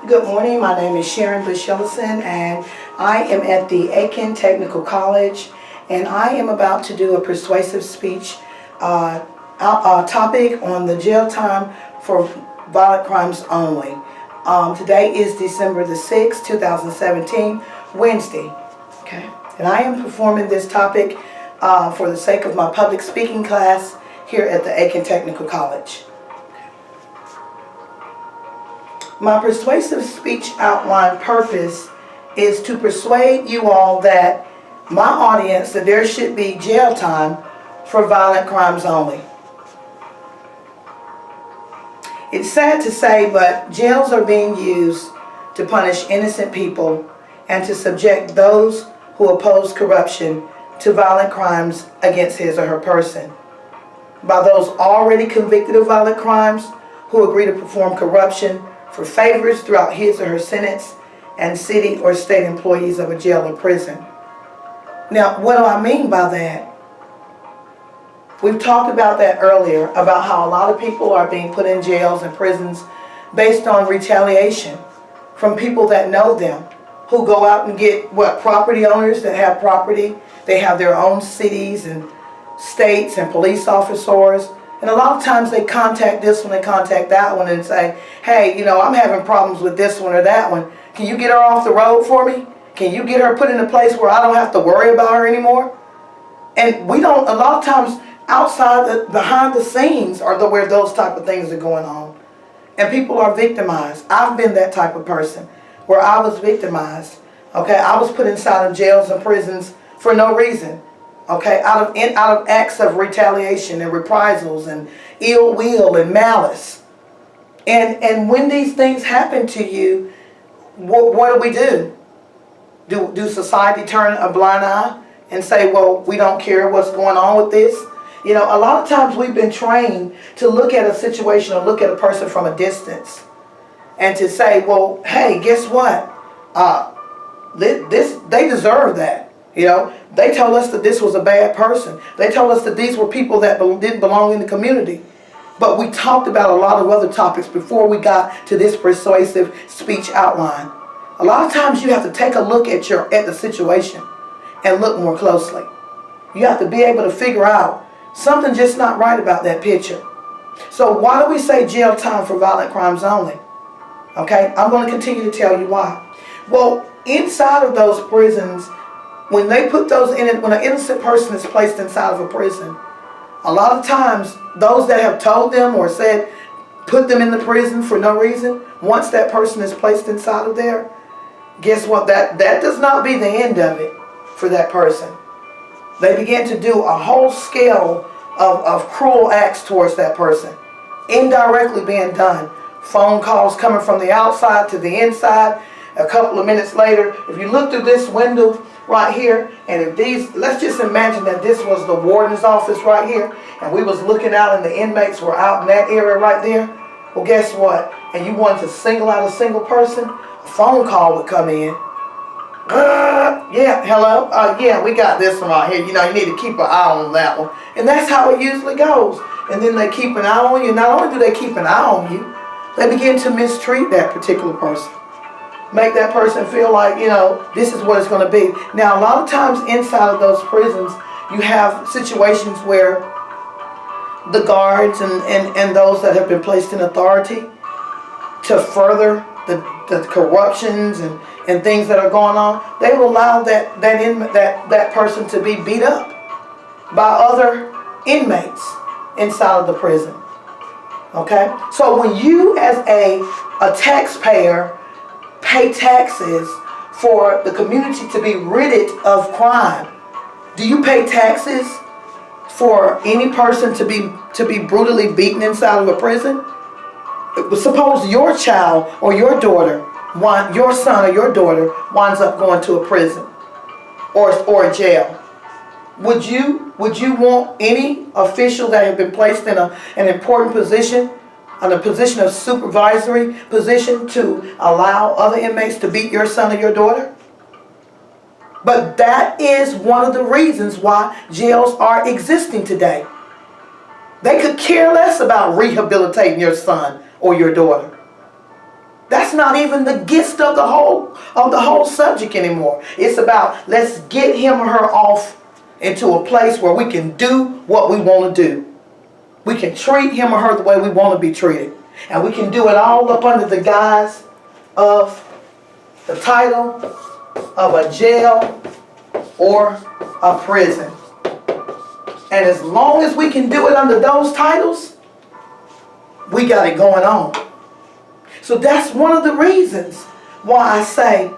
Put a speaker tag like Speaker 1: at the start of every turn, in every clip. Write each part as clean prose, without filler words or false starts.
Speaker 1: Good morning, my name is Sharon Bush-Ellison and I am at the Aiken Technical College and I am about to do a persuasive speech topic on the jail time for violent crimes only. Today is December the 6th, 2017, Wednesday. Okay, and I am performing this topic for the sake of my public speaking class here at the Aiken Technical College. My persuasive speech outline purpose is to persuade you all that my audience that there should be jail time for violent crimes only. It's sad to say, but jails are being used to punish innocent people and to subject those who oppose corruption to violent crimes against his or her person. By those already convicted of violent crimes who agree to perform corruption for favors throughout his or her sentence, and city or state employees of a jail or prison. Now, what do I mean by that? We've talked about that earlier, about how a lot of people are being put in jails and prisons based on retaliation from people that know them, who go out and get, property owners that have property. They have their own cities and states and police officers. And a lot of times they contact this one, they contact that one and say, hey, I'm having problems with this one or that one. Can you get her off the road for me? Can you get her put in a place where I don't have to worry about her anymore? And we don't, a lot of times outside, behind the scenes are where those type of things are going on. And people are victimized. I've been that type of person where I was victimized. Okay, I was put inside of jails and prisons for no reason. Okay, out of acts of retaliation and reprisals and ill will and malice. And when these things happen to you, what do? Do society turn a blind eye and say, well, we don't care what's going on with this? A lot of times we've been trained to look at a situation or look at a person from a distance and to say, well, hey, guess what? They deserve that. They told us that this was a bad person. They told us that these were people that didn't belong in the community. But we talked about a lot of other topics before we got to this persuasive speech outline. A lot of times you have to take a look at the situation and look more closely. You have to be able to figure out something just not right about that picture. So why do we say jail time for violent crimes only? Okay, I'm going to continue to tell you why. Well, inside of those prisons, when they put those in it, when an innocent person is placed inside of a prison, a lot of times those that have told them or said put them in the prison for no reason, once that person is placed inside of there, guess what? That does not be the end of it for that person. They begin to do a whole scale of cruel acts towards that person, indirectly being done. Phone calls coming from the outside to the inside. A couple of minutes later, if you look through this window right here, and if let's just imagine that this was the warden's office right here, and we was looking out and the inmates were out in that area right there. Well, guess what? And you wanted to single out a single person, a phone call would come in. Yeah, hello? Yeah, we got this one right here. You need to keep an eye on that one. And that's how it usually goes. And then they keep an eye on you. Not only do they keep an eye on you, they begin to mistreat that particular person. Make that person feel like, this is what it's going to be. Now, a lot of times inside of those prisons, you have situations where the guards and those that have been placed in authority to further the corruptions and things that are going on, they will allow that person to be beat up by other inmates inside of the prison. Okay? So when you as a taxpayer pay taxes for the community to be ridded of crime, do you pay taxes for any person to be brutally beaten inside of a prison? Suppose your child or your daughter, your son or your daughter winds up going to a prison or a jail. Would you want any official that had been placed in an important position, in a position of supervisory position, to allow other inmates to beat your son or your daughter? But that is one of the reasons why jails are existing today. They could care less about rehabilitating your son or your daughter. That's not even the gist of the whole subject anymore. It's about, let's get him or her off into a place where we can do what we want to do. We can treat him or her the way we want to be treated. And we can do it all up under the guise of the title of a jail or a prison. And as long as we can do it under those titles, we got it going on. So that's one of the reasons why I say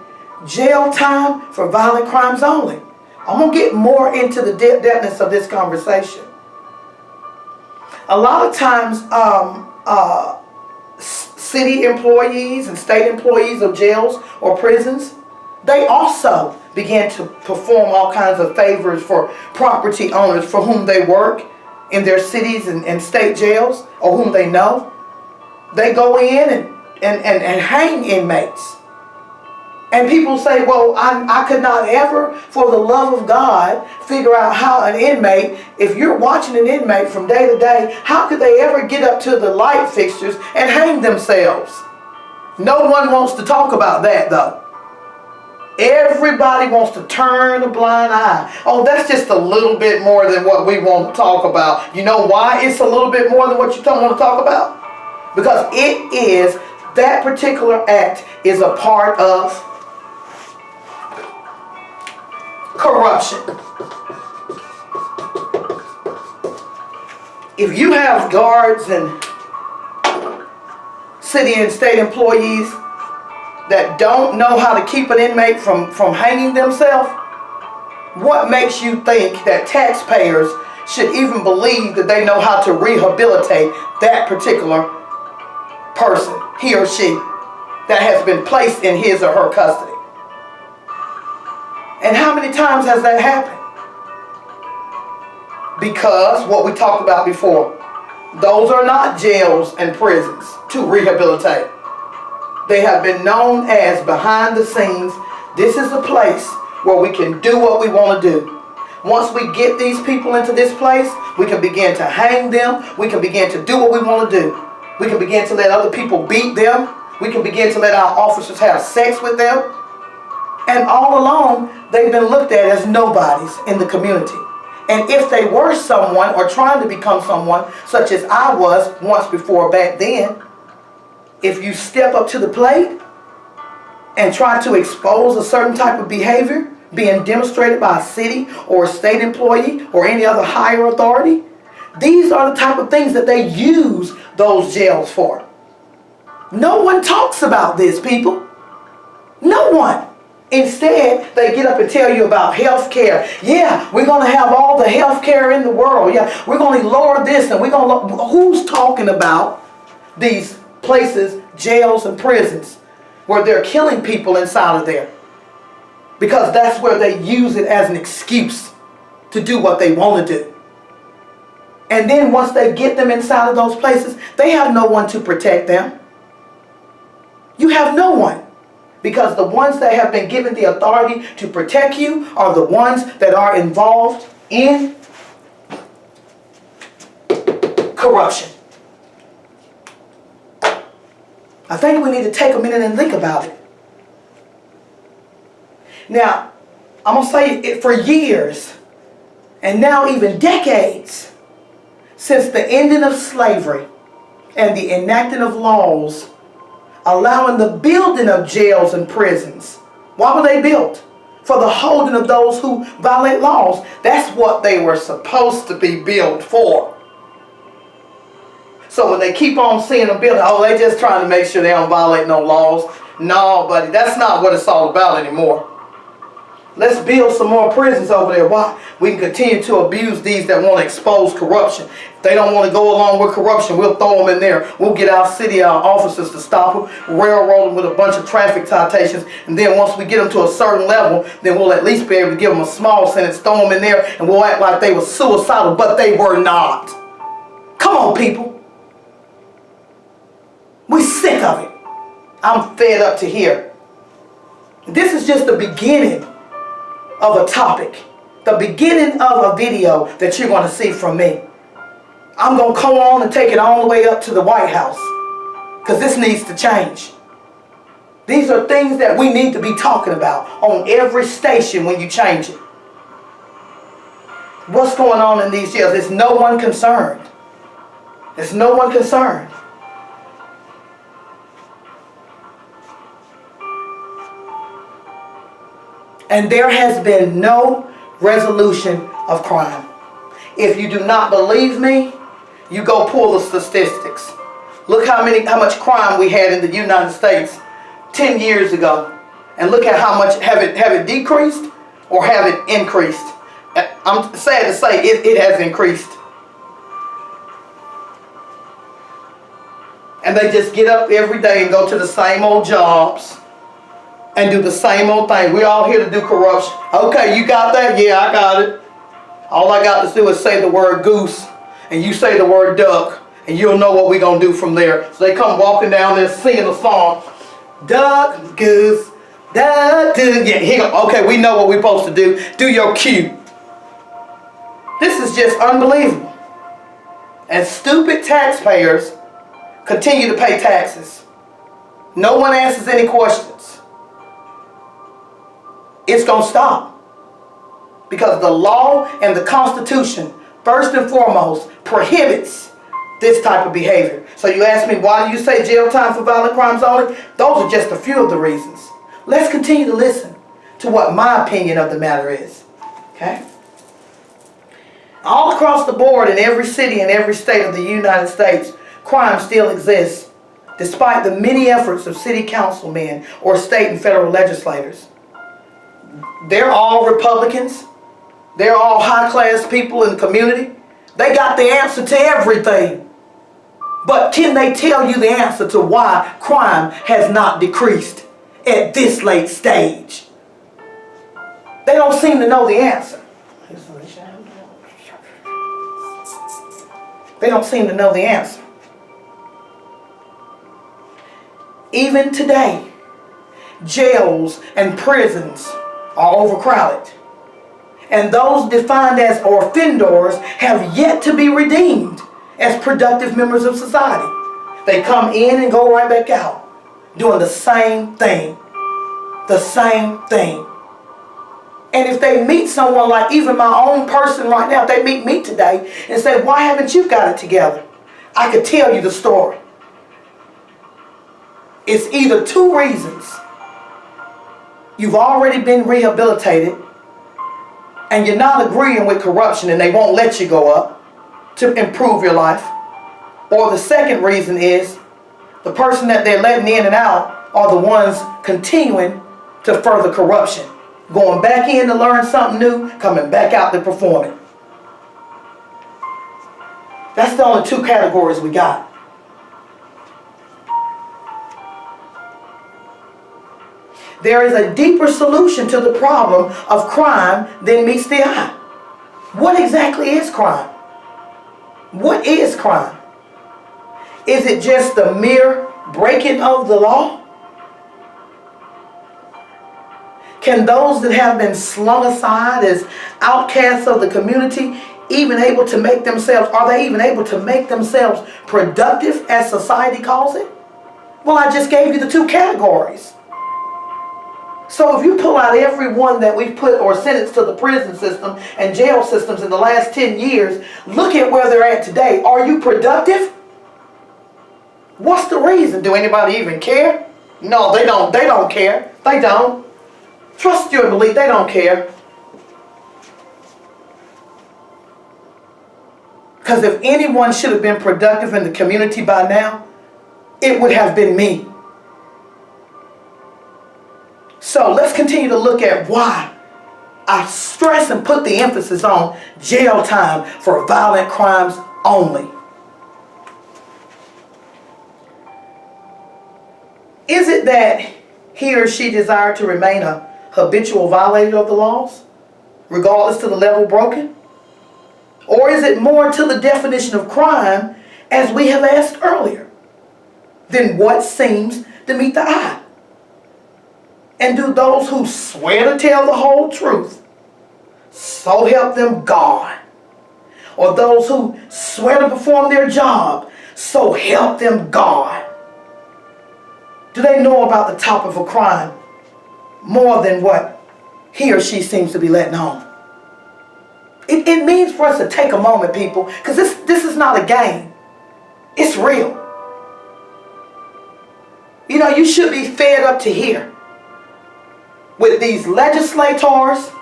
Speaker 1: jail time for violent crimes only. I'm going to get more into the depthness of this conversation. A lot of times, city employees and state employees of jails or prisons, they also began to perform all kinds of favors for property owners for whom they work in their cities and state jails, or whom they know. They go in and hang inmates. And people say, well, I could not ever, for the love of God, figure out how an inmate, if you're watching an inmate from day to day, how could they ever get up to the light fixtures and hang themselves? No one wants to talk about that, though. Everybody wants to turn a blind eye. Oh, that's just a little bit more than what we want to talk about. You know why it's a little bit more than what you don't want to talk about? Because it is, that particular act is a part of corruption. If you have guards and city and state employees that don't know how to keep an inmate from hanging themselves, what makes you think that taxpayers should even believe that they know how to rehabilitate that particular person, he or she, that has been placed in his or her custody? And how many times has that happened? Because what we talked about before, those are not jails and prisons to rehabilitate. They have been known as behind the scenes. This is a place where we can do what we want to do. Once we get these people into this place, we can begin to hang them. We can begin to do what we want to do. We can begin to let other people beat them. We can begin to let our officers have sex with them. And all along, they've been looked at as nobodies in the community. And if they were someone or trying to become someone, such as I was once before back then, if you step up to the plate and try to expose a certain type of behavior being demonstrated by a city or a state employee or any other higher authority, these are the type of things that they use those jails for. No one talks about this, people. No one. Instead, they get up and tell you about health care. Yeah, we're going to have all the health care in the world. Yeah, we're going to lower this and we're going to... Who's talking about these places, jails and prisons, where they're killing people inside of there? Because that's where they use it as an excuse to do what they want to do. And then once they get them inside of those places, they have no one to protect them. You have no one. Because the ones that have been given the authority to protect you are the ones that are involved in corruption. I think we need to take a minute and think about it. Now, I'm going to say it for years, and now even decades, since the ending of slavery and the enacting of laws allowing the building of jails and prisons. Why were they built? For the holding of those who violate laws. That's what they were supposed to be built for. So when they keep on seeing them building, oh, they just trying to make sure they don't violate no laws. No, buddy, that's not what it's all about anymore. Let's build some more prisons over there. Why? We can continue to abuse these that want to expose corruption. If they don't want to go along with corruption, we'll throw them in there. We'll get our officers to stop them, railroad them with a bunch of traffic citations, and then once we get them to a certain level, then we'll at least be able to give them a small sentence, throw them in there, and we'll act like they were suicidal, but they were not. Come on, people. We're sick of it. I'm fed up to here. This is just the beginning of a topic, the beginning of a video that you're going to see from me. I'm going to go on and take it all the way up to the White House, because this needs to change. These are things that we need to be talking about on every station when you change it. What's going on in these jails? There's no one concerned. There's no one concerned. And there has been no resolution of crime. If you do not believe me, you go pull the statistics. Look how much crime we had in the United States 10 years ago. And look at how much have it decreased or have it increased. I'm sad to say it has increased. And they just get up every day and go to the same old jobs and do the same old thing. We're all here to do corruption. Okay, you got that? Yeah, I got it. All I got to do is say the word goose, and you say the word duck, and you'll know what we're going to do from there. So they come walking down there singing a song. Duck, goose, duck, duck. Yeah, here, okay, we know what we're supposed to do. Do your cue. This is just unbelievable. And stupid taxpayers continue to pay taxes. No one answers any questions. It's going to stop. Because the law and the Constitution, first and foremost, prohibits this type of behavior. So you ask me, why do you say jail time for violent crimes only? Those are just a few of the reasons. Let's continue to listen to what my opinion of the matter is. Okay? All across the board in every city and every state of the United States, crime still exists, despite the many efforts of city councilmen or state and federal legislators. They're all Republicans. They're all high-class people in the community. They got the answer to everything. But can they tell you the answer to why crime has not decreased at this late stage? They don't seem to know the answer. They don't seem to know the answer. Even today, jails and prisons are overcrowded. And those defined as offenders have yet to be redeemed as productive members of society. They come in and go right back out, doing the same thing. The same thing. And if they meet someone like even my own person right now, if they meet me today and say, why haven't you got it together? I could tell you the story. It's either two reasons. You've already been rehabilitated and you're not agreeing with corruption and they won't let you go up to improve your life. Or the second reason is the person that they're letting in and out are the ones continuing to further corruption. Going back in to learn something new, coming back out to perform it. That's the only two categories we got. There is a deeper solution to the problem of crime than meets the eye. What exactly is crime? What is crime? Is it just the mere breaking of the law? Can those that have been slung aside as outcasts of the community even able to make themselves, are they even able to make themselves productive as society calls it? Well, I just gave you the two categories. So if you pull out every one that we've put or sentenced to the prison system and jail systems in the last 10 years, look at where they're at today. Are you productive? What's the reason? Do anybody even care? No, they don't. They don't care. They don't. Trust you and believe they don't care. Because if anyone should have been productive in the community by now, it would have been me. So let's continue to look at why I stress and put the emphasis on jail time for violent crimes only. Is it that he or she desired to remain a habitual violator of the laws, regardless to the level broken? Or is it more to the definition of crime, as we have asked earlier, than what seems to meet the eye? And do those who swear to tell the whole truth, so help them God? Or those who swear to perform their job, so help them God? Do they know about the top of a crime more than what he or she seems to be letting on? It means for us to take a moment, people, because this is not a game. It's real. You know, you should be fed up to here with these legislators,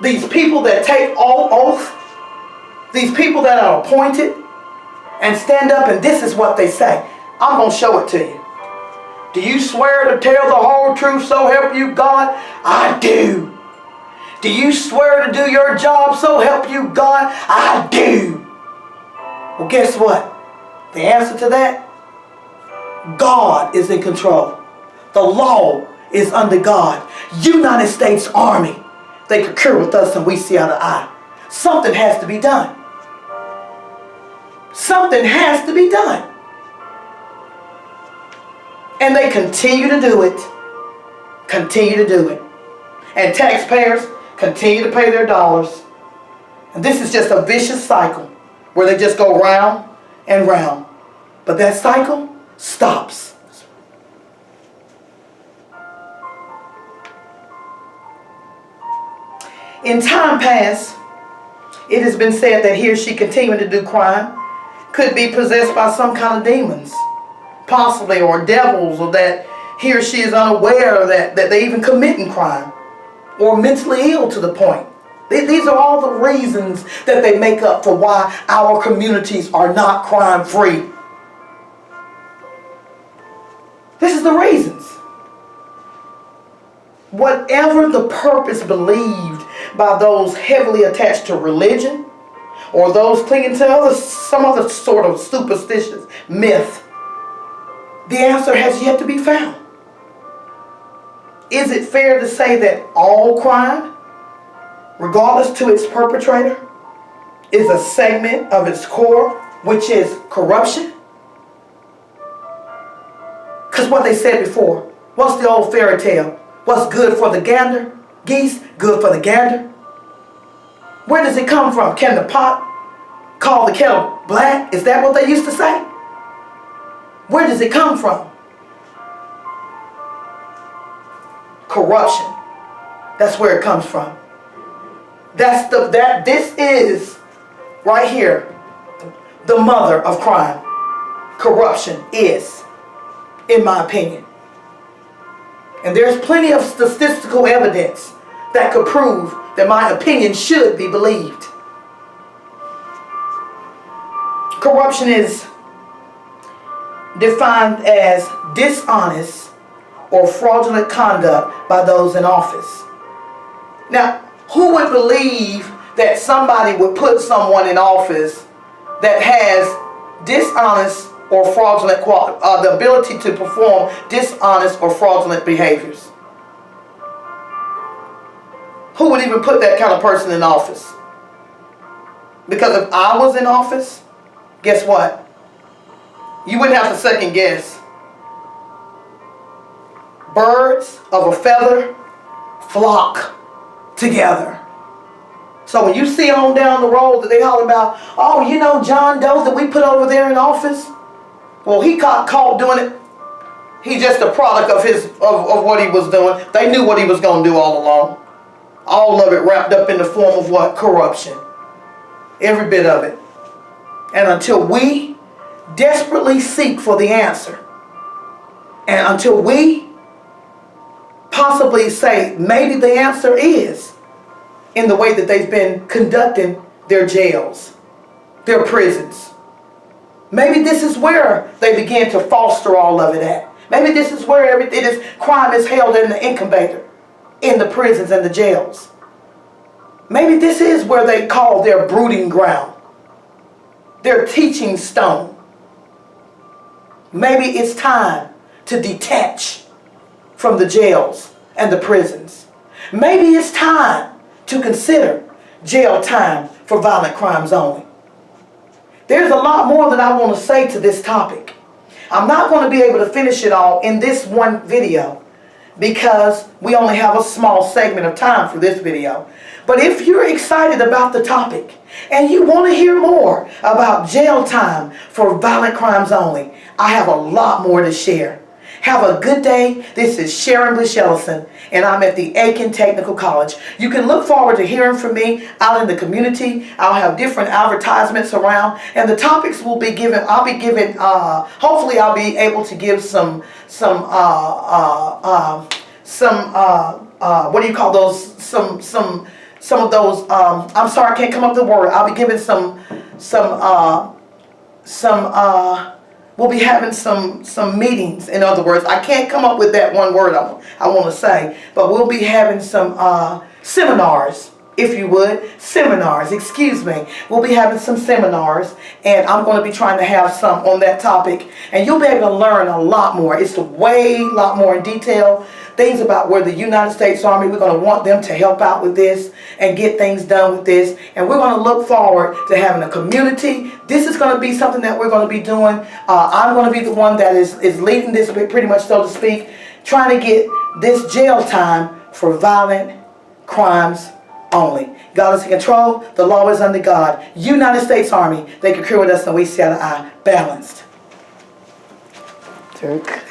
Speaker 1: these people that take oath, these people that are appointed and stand up, and this is what they say. I'm going to show it to you. Do you swear to tell the whole truth, so help you God? I do. Do you swear to do your job, so help you God? I do. Well, guess what? The answer to that? God is in control. The law is under God. United States Army. They concur with us and we see eye to eye. Something has to be done. Something has to be done. And they continue to do it. Continue to do it. And taxpayers continue to pay their dollars. And this is just a vicious cycle where they just go round and round. But that cycle stops. In time past, it has been said that he or she continuing to do crime could be possessed by some kind of demons, possibly, or devils, or that he or she is unaware that they even committing crime, or mentally ill to the point. These are all the reasons that they make up for why our communities are not crime-free. This is the reasons. Whatever the purpose believed by those heavily attached to religion, or those clinging to some other sort of superstitious myth, the answer has yet to be found. Is it fair to say that all crime, regardless to its perpetrator, is a segment of its core, which is corruption? Because what they said before, what's the old fairy tale? What's good for the geese, good for the gander? Where does it come from? Can the pot call the kettle black? Is that what they used to say? Where does it come from? Corruption. That's where it comes from. This is right here the mother of crime. Corruption is, in my opinion. And there's plenty of statistical evidence that could prove that my opinion should be believed. Corruption is defined as dishonest or fraudulent conduct by those in office. Now, who would believe that somebody would put someone in office that has dishonest or fraudulent the ability to perform dishonest or fraudulent behaviors? Who would even put that kind of person in office? Because if I was in office, guess what? You wouldn't have to second guess. Birds of a feather flock together. So when you see on down the road that they holler about, oh, you know John Doe that we put over there in office? Well, he got caught doing it. He's just a product of what he was doing. They knew what he was going to do all along. All of it wrapped up in the form of what? Corruption. Every bit of it. And until we desperately seek for the answer, and until we possibly say maybe the answer is in the way that they've been conducting their jails, their prisons. Maybe this is where they begin to foster all of it at. Maybe this is where crime is held in the incubator, in the prisons and the jails. Maybe this is where they call their brooding ground, their teaching stone. Maybe it's time to detach from the jails and the prisons. Maybe it's time to consider jail time for violent crimes only. There's a lot more that I want to say to this topic. I'm not going to be able to finish it all in this one video because we only have a small segment of time for this video. But if you're excited about the topic and you want to hear more about jail time for violent crimes only, I have a lot more to share. Have a good day. This is Sharon Bush Ellison, and I'm at the Aiken Technical College. You can look forward to hearing from me out in the community. I'll have different advertisements around, and the topics will be given. I'll be giving. Hopefully, I'll be able to give some what do you call those? Some of those. I'm sorry, I can't come up with the word. I'll be giving we'll be having some meetings. In other words, I can't come up with that one word I want to say, but we'll be having some seminars, if you would. Seminars, excuse me. We'll be having some seminars, and I'm going to be trying to have some on that topic, and you'll be able to learn a lot more. It's a lot more in detail. Things about where the United States Army, we're going to want them to help out with this and get things done with this. And we're going to look forward to having a community. This is going to be something that we're going to be doing. I'm going to be the one that is leading this, pretty much, so to speak, trying to get this jail time for violent crimes only. God is in control. The law is under God. United States Army, they concur with us and we see eye to eye. Balanced. Turk.